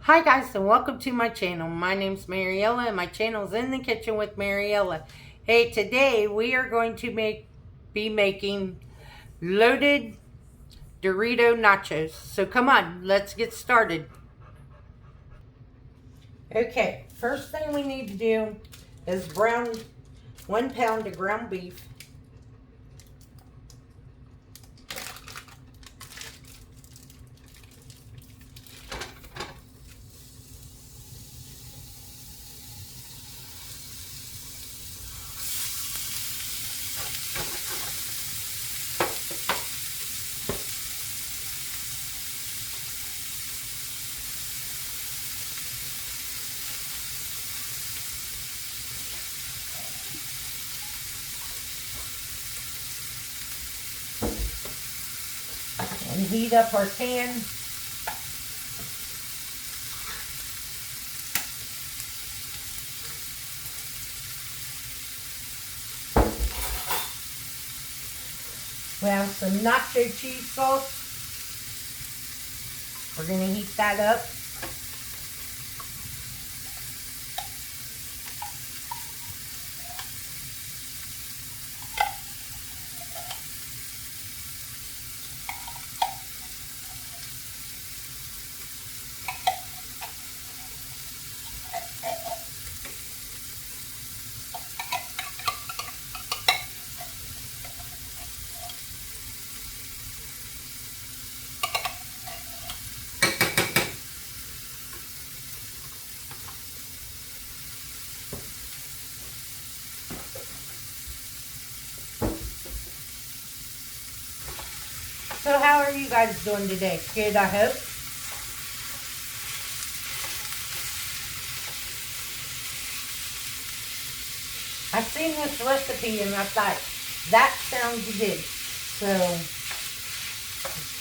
Hi guys and welcome to my channel. My name's Mariella and my channel is In the Kitchen with Mariella. Hey, today we are going to be making loaded Dorito nachos. So come on, let's get started. Okay, first thing we need to do is brown 1 pound of ground beef. And heat up our pan. We have some nacho cheese sauce. We're going to heat that up. So how are you guys doing today? Good, I hope. I seen this recipe and I thought, that sounds good. So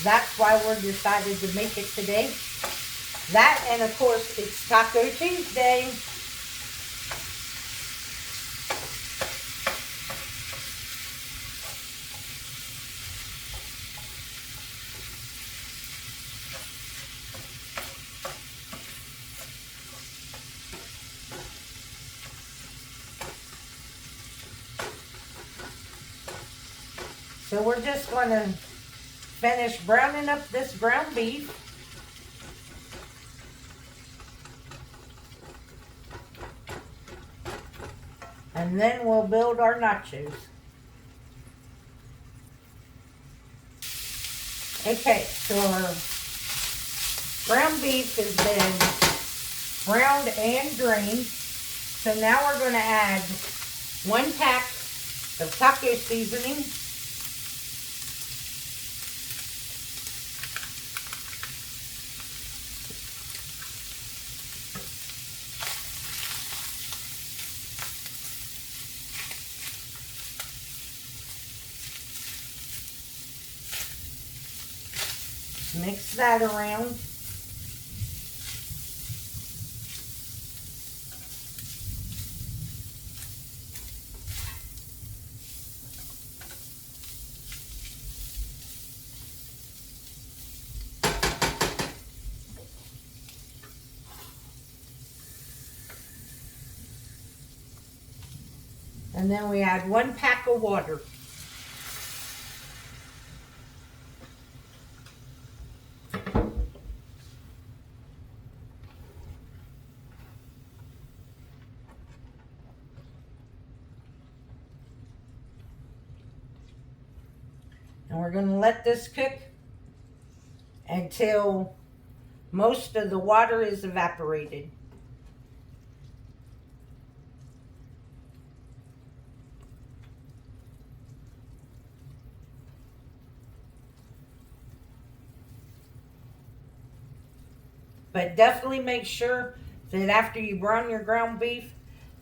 that's why we're decided to make it today. That and of course it's Taco Tuesday. So we're just going to finish browning up this ground beef. And then we'll build our nachos. Okay, so our ground beef has been browned and drained. So now we're going to add 1 pack of taco seasoning. Mix that around. And then we add 1 pack of water. And we're going to let this cook until most of the water is evaporated. But definitely make sure that after you brown your ground beef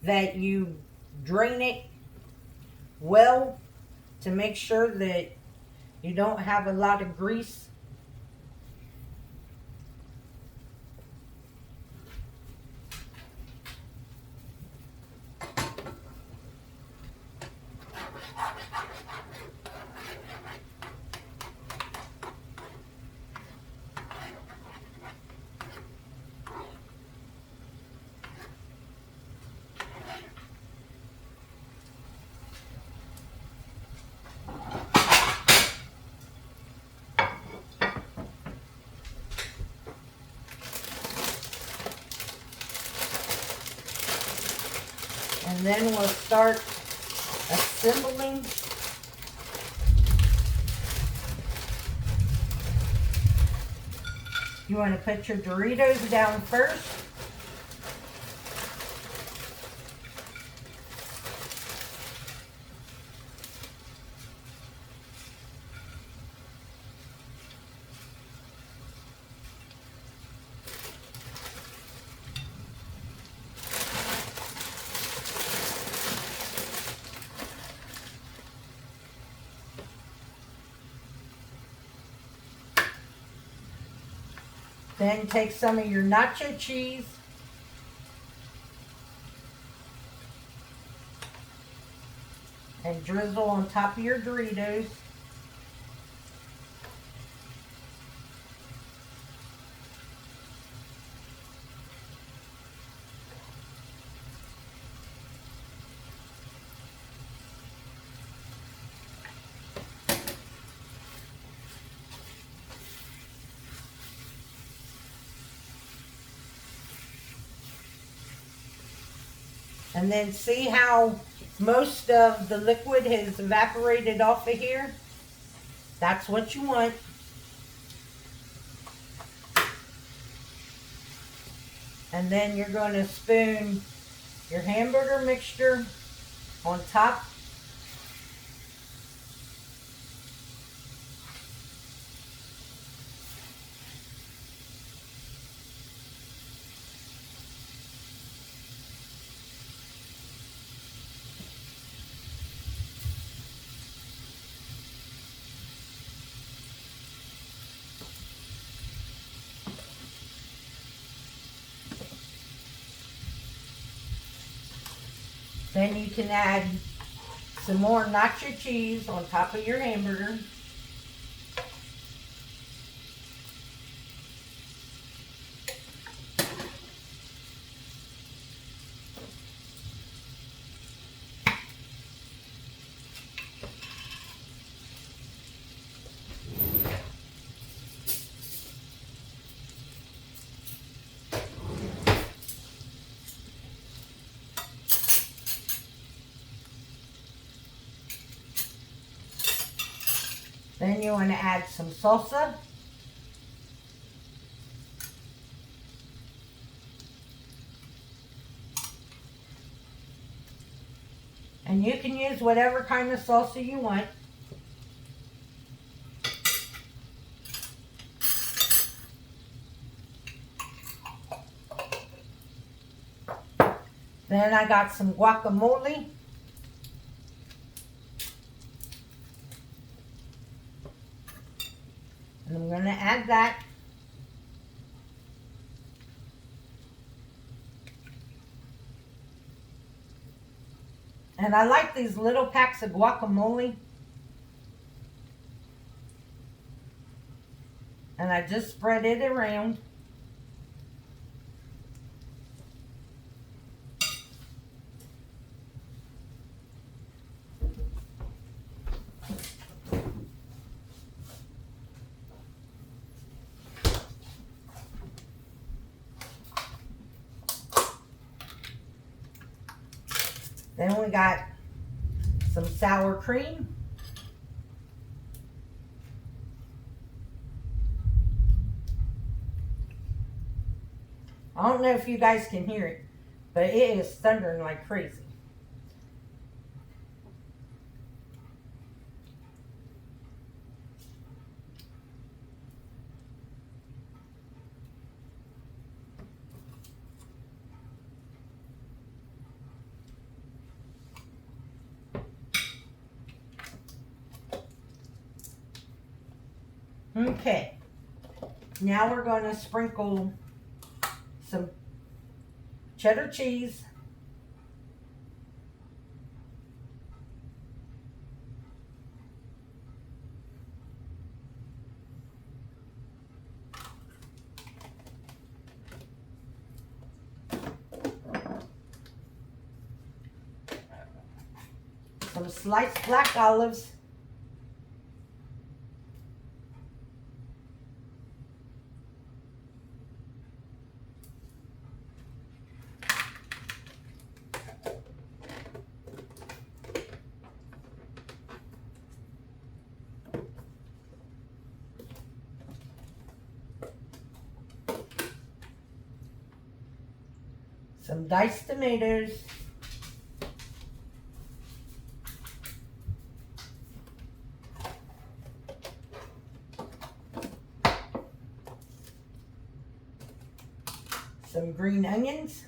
that you drain it well to make sure that you don't have a lot of grease. then we'll start assembling. You want to put your Doritos down first. Then take some of your nacho cheese and drizzle on top of your Doritos. And then see how most of the liquid has evaporated off of here? That's what you want. And then you're going to spoon your hamburger mixture on top. Then you can add some more nacho cheese on top of your hamburger. Then you want to add some salsa. And you can use whatever kind of salsa you want. Then I got some guacamole. And I'm going to add that. And I like these little packs of guacamole. And I just spread it around. Then we got some sour cream. I don't know if you guys can hear it, but it is thundering like crazy. Okay, now we're going to sprinkle some cheddar cheese, some sliced black olives, some diced tomatoes, some green onions,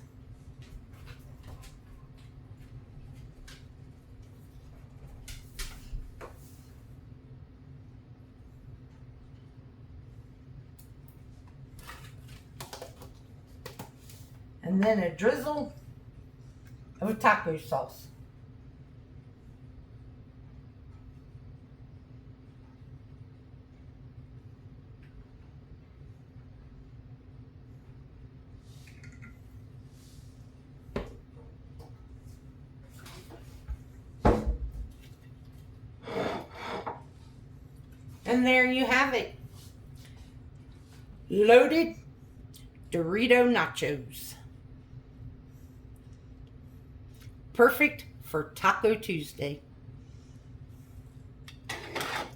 and then a drizzle of taco sauce. And there you have it. Loaded Dorito Nachos. Perfect for Taco Tuesday.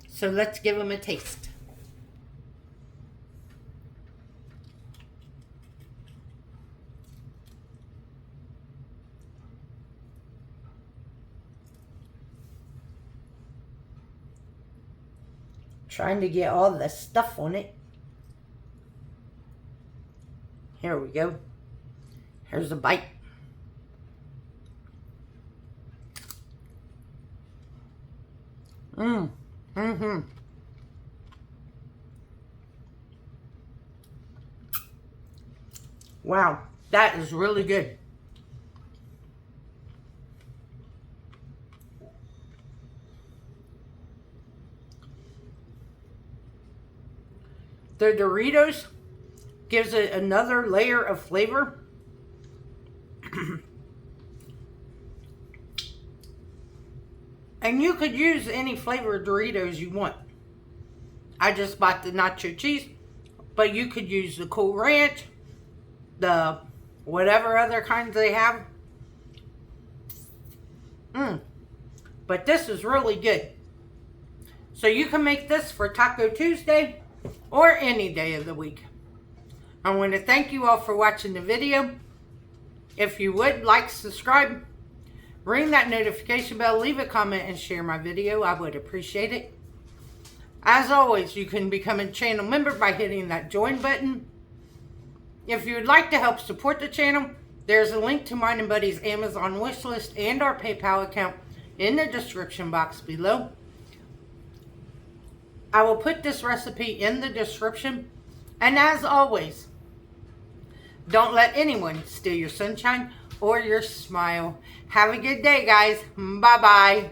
So let's give them a taste. Trying to get all the stuff on it. Here we go. Here's a bite. Wow, that is really good. The Doritos gives it another layer of flavor. And you could use any flavor of Doritos you want. I just bought the nacho cheese, but you could use the Cool Ranch, the whatever other kinds they have. But this is really good. So you can make this for Taco Tuesday or any day of the week. I want to thank you all for watching the video. If you would, like, subscribe, ring that notification bell, leave a comment, and share my video. I would appreciate it. As always, you can become a channel member by hitting that join button. If you would like to help support the channel, there's a link to mine and Buddy's Amazon wish list and our PayPal account in the description box below. I will put this recipe in the description. And as always, don't let anyone steal your sunshine or your smile. Have a good day, guys. Bye-bye.